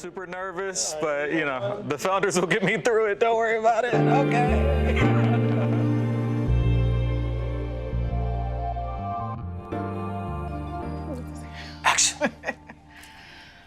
super nervous, but the founders will get me through it. Don't worry about it. Okay. Action.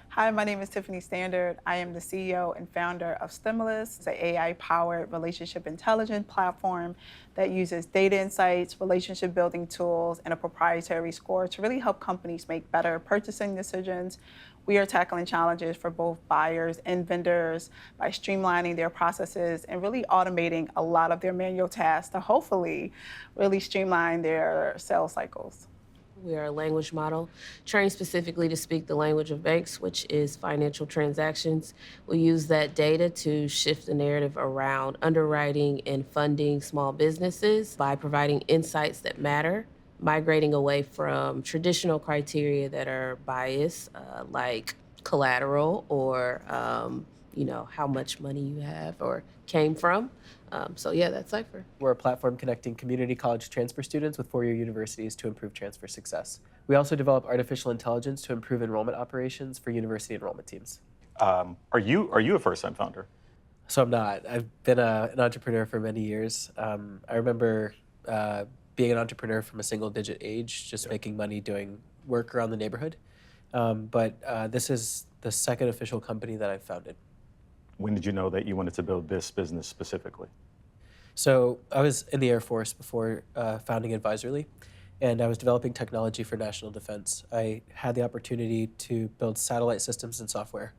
Hi, my name is Tiffany Standard. I am the CEO and founder of Stimulus. It's an AI-powered relationship intelligence platform that uses data insights, relationship building tools, and a proprietary score to really help companies make better purchasing decisions. We are tackling challenges for both buyers and vendors by streamlining their processes and really automating a lot of their manual tasks to hopefully really streamline their sales cycles. We are a language model trained specifically to speak the language of banks, which is financial transactions. We use that data to shift the narrative around underwriting and funding small businesses by providing insights that matter, migrating away from traditional criteria that are biased, like collateral or how much money you have or came from. That's Cypher. We're a platform connecting community college transfer students with four-year universities to improve transfer success. We also develop artificial intelligence to improve enrollment operations for university enrollment teams. Are you a first-time founder? So I'm not. I've been an entrepreneur for many years. I remember being an entrepreneur from a single-digit age, just making money doing work around the neighborhood. But this is the second official company that I've founded. When did you know that you wanted to build this business specifically? So I was in the Air Force before founding Advisorly, and I was developing technology for national defense. I had the opportunity to build satellite systems and software.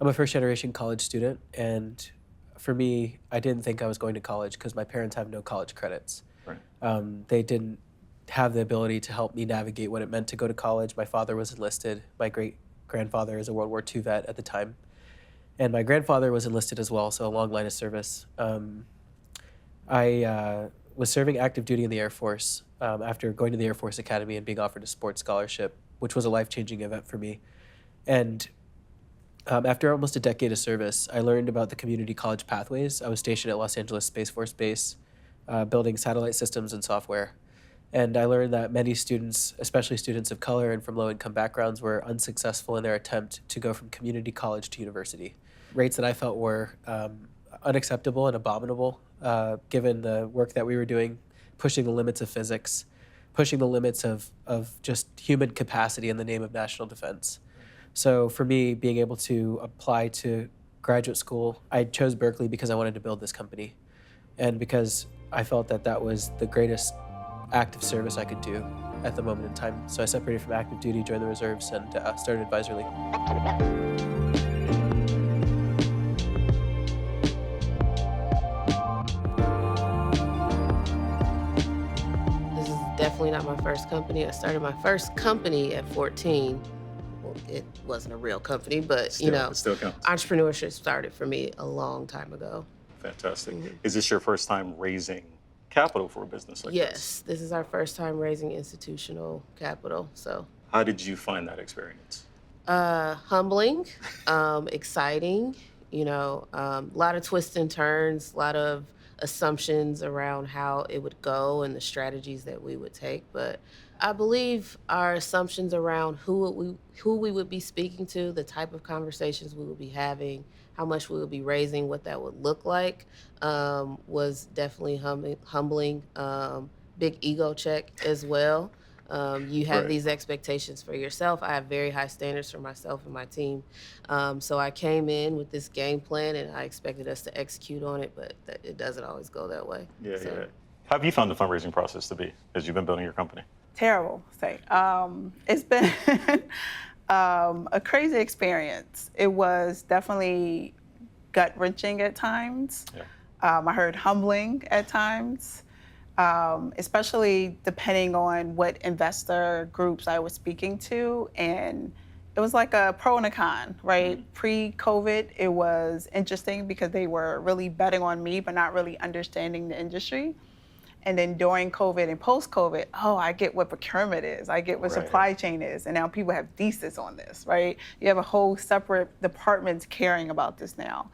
I'm a first-generation college student, and for me, I didn't think I was going to college because my parents have no college credits. Right. They didn't have the ability to help me navigate what it meant to go to college. My father was enlisted. My great-grandfather is a World War II vet at the time. And my grandfather was enlisted as well, so a long line of service. I was serving active duty in the Air Force after going to the Air Force Academy and being offered a sports scholarship, which was a life-changing event for me. And after almost a decade of service, I learned about the community college pathways. I was stationed at Los Angeles Space Force Base, building satellite systems and software. And I learned that many students, especially students of color and from low-income backgrounds, were unsuccessful in their attempt to go from community college to university. Rates that I felt were unacceptable and abominable, given the work that we were doing, pushing the limits of physics, pushing the limits of just human capacity in the name of national defense. So for me, being able to apply to graduate school, I chose Berkeley because I wanted to build this company, and because I felt that that was the greatest act of service I could do at the moment in time. So I separated from active duty, joined the reserves, and started Advisorly. Definitely not my first company. I started my first company at 14. Well, it wasn't a real company, but It still counts. entrepreneurship started for me a long time ago. Fantastic. Mm-hmm. Is this your first time raising capital for a business like this? Yes, this is our first time raising institutional capital. So, how did you find that experience? Humbling, exciting. A lot of twists and turns, a lot of assumptions around how it would go and the strategies that we would take. But I believe our assumptions around who we would be speaking to, the type of conversations we would be having, how much we would be raising, what that would look like, was definitely humbling. Big ego check as well. You have these expectations for yourself. I have very high standards for myself and my team. So I came in with this game plan and I expected us to execute on it, but it doesn't always go that way. Yeah. How have you found the fundraising process to be as you've been building your company? Terrible, say. It's been a crazy experience. It was definitely gut-wrenching at times. Yeah. I heard humbling at times. Especially depending on what investor groups I was speaking to. And it was like a pro and a con, right? Mm-hmm. Pre-COVID, it was interesting because they were really betting on me, but not really understanding the industry. And then during COVID and post-COVID, I get what procurement is. I get what supply chain is. And now people have thesis on this, right? You have a whole separate departments caring about this now.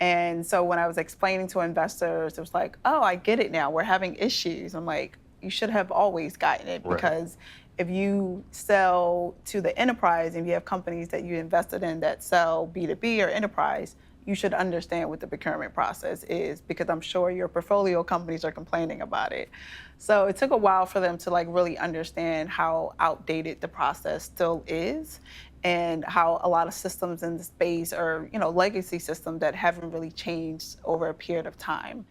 And so when I was explaining to investors, it was like, I get it now. We're having issues. I'm like, you should have always gotten it because if you sell to the enterprise and you have companies that you invested in that sell B2B or enterprise, you should understand what the procurement process is, because I'm sure your portfolio companies are complaining about it. So it took a while for them to like really understand how outdated the process still is, and how a lot of systems in the space are, legacy systems that haven't really changed over a period of time.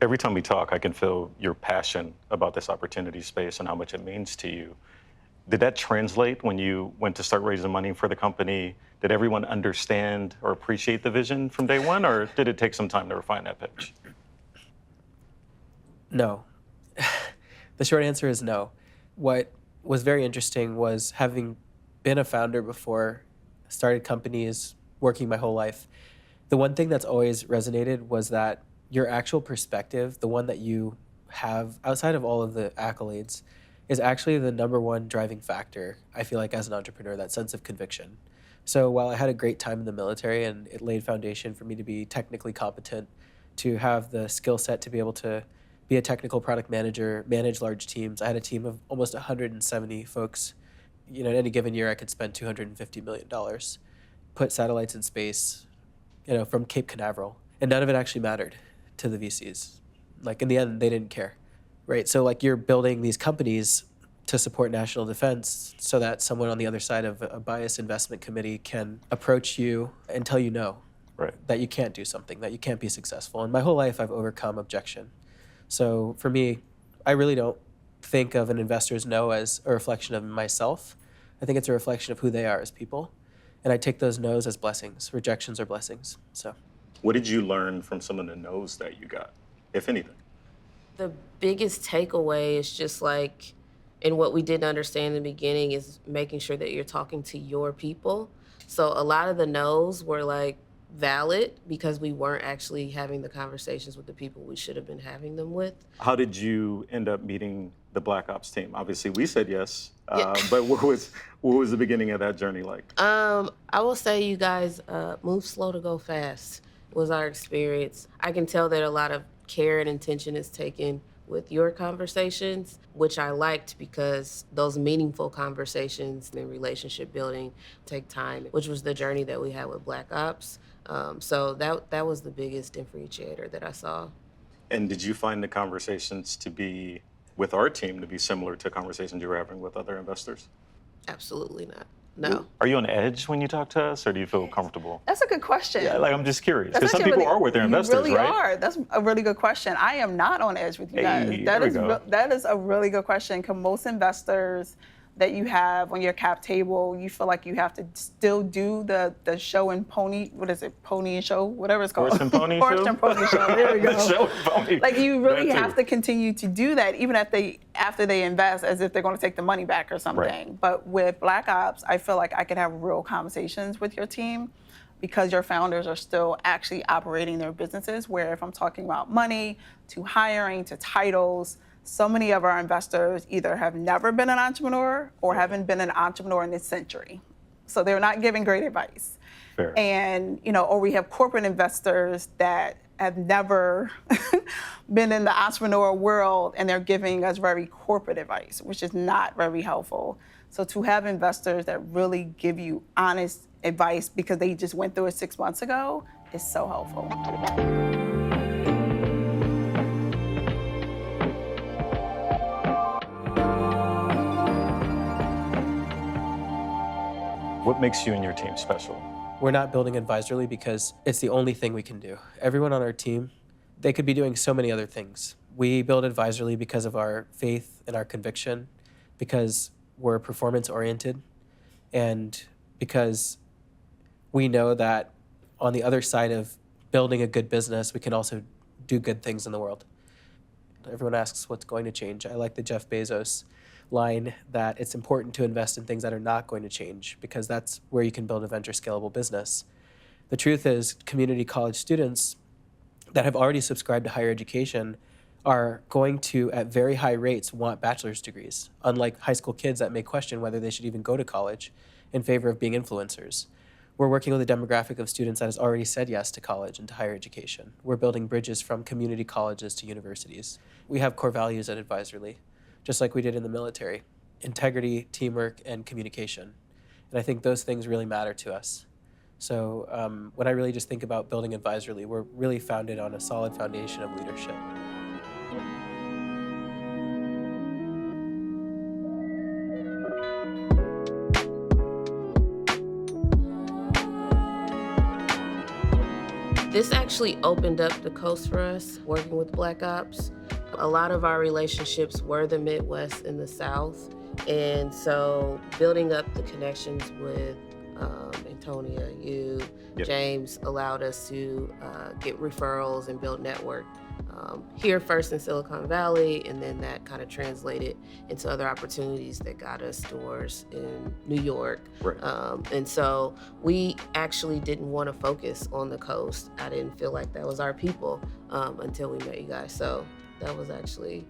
Every time we talk, I can feel your passion about this opportunity space and how much it means to you. Did that translate when you went to start raising money for the company? Did everyone understand or appreciate the vision from day one, or did it take some time to refine that pitch? No. The short answer is no. What was very interesting was, having been a founder before, started companies, working my whole life, the one thing that's always resonated was that your actual perspective, the one that you have outside of all of the accolades, is actually the number one driving factor, I feel like, as an entrepreneur, that sense of conviction. So while I had a great time in the military and it laid foundation for me to be technically competent, to have the skill set to be able to be a technical product manager, manage large teams. I had a team of almost 170 folks. In any given year, I could spend $250 million, put satellites in space, from Cape Canaveral. And none of it actually mattered to the VCs. Like, in the end, they didn't care. Right, so like, you're building these companies to support national defense so that someone on the other side of a biased investment committee can approach you and tell you no, Right. that you can't do something, that you can't be successful. And my whole life, I've overcome objection. So for me, I really don't think of an investor's no as a reflection of myself. I think it's a reflection of who they are as people. And I take those no's as blessings. Rejections are blessings. So, What did you learn from some of the no's that you got, if anything? The biggest takeaway is just like, and what we didn't understand in the beginning is making sure that you're talking to your people. So a lot of the no's were like valid because we weren't actually having the conversations with the people we should have been having them with. How did you end up meeting the Black Ops team? Obviously, we said yes, Yeah. but what was the beginning of that journey like? I will say you guys move slow to go fast was our experience. I can tell that a lot of care and attention is taken with your conversations, which I liked because those meaningful conversations and relationship building take time, which was the journey that we had with Black Ops. So that was the biggest differentiator that I saw. And did you find the conversations to be with our team to be similar to conversations you were having with other investors? Absolutely not. No. Are you on edge when you talk to us, or do you feel comfortable? That's a good question. Yeah, like, I'm just curious, That's because some actually people really- are with their investors, you really right? are. That's a really good question. I am not on edge with you guys. Hey, there we go. That is a really good question, because most investors that you have on your cap table, you feel like you have to still do the show and pony, what is it, pony and show, whatever it's called. Horse and pony Horse show? and pony show, there we go. The show and pony. Like, you really That too. have to continue to do that, even after they invest, as if they're going to take the money back or something. Right. But with Black Ops, I feel like I could have real conversations with your team, because your founders are still actually operating their businesses, where if I'm talking about money, to hiring, to titles, so many of our investors either have never been an entrepreneur or haven't been an entrepreneur in this century. So they're not giving great advice. Fair. And, or we have corporate investors that have never been in the entrepreneurial world, and they're giving us very corporate advice, which is not very helpful. So to have investors that really give you honest advice because they just went through it 6 months ago is so helpful. What makes you and your team special? we're not building Advisorly because it's the only thing we can do. Everyone on our team, they could be doing so many other things. We build Advisorly because of our faith and our conviction, because we're performance-oriented, and because we know that on the other side of building a good business, we can also do good things in the world. Everyone asks what's going to change. I like the Jeff Bezos line that it's important to invest in things that are not going to change, because that's where you can build a venture scalable business. The truth is, community college students that have already subscribed to higher education are going to, at very high rates, want bachelor's degrees, unlike high school kids that may question whether they should even go to college in favor of being influencers. We're working with a demographic of students that has already said yes to college and to higher education. We're building bridges from community colleges to universities. We have core values at Advisorly, just like we did in the military. integrity, teamwork, and communication. And I think those things really matter to us. So when I really just think about building Advisorly, we're really founded on a solid foundation of leadership. This actually opened up the coast for us, working with Black Ops. A lot of our relationships were the Midwest and the South. And so building up the connections with Antonia, you, Yep. James, allowed us to get referrals and build network here first in Silicon Valley, and then that kind of translated into other opportunities that got us doors in New York. Right. And so we actually didn't want to focus on the coast. I didn't feel like that was our people until we met you guys. So that was actually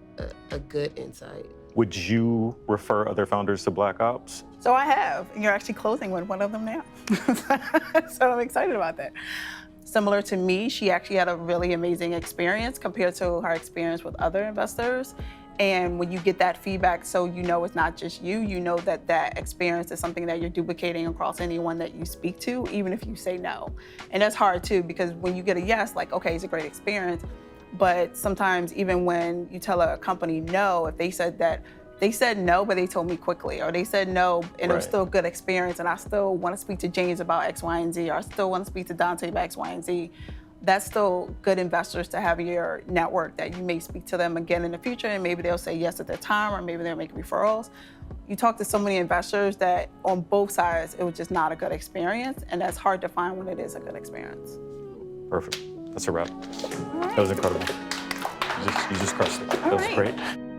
a good insight. Would you refer other founders to Black Ops? So I have, and you're actually closing with one of them now. So I'm excited about that. Similar to me, she actually had a really amazing experience compared to her experience with other investors. And when you get that feedback, so you know it's not just you, you know that that experience is something that you're duplicating across anyone that you speak to, even if you say no. And that's hard too, because when you get a yes, like, okay, it's a great experience, but sometimes even when you tell a company no, if they said no, but they told me quickly, or they said no, and it was Right. still a good experience, and I still want to speak to James about X, Y, and Z, or I still want to speak to Dontae about X, Y, and Z. That's still good investors to have in your network that you may speak to them again in the future, and maybe they'll say yes at their time, or maybe they'll make referrals. You talk to so many investors that on both sides, it was just not a good experience, and that's hard to find when it is a good experience. Perfect. That's a wrap. That was incredible. You just crushed it. That was right. great.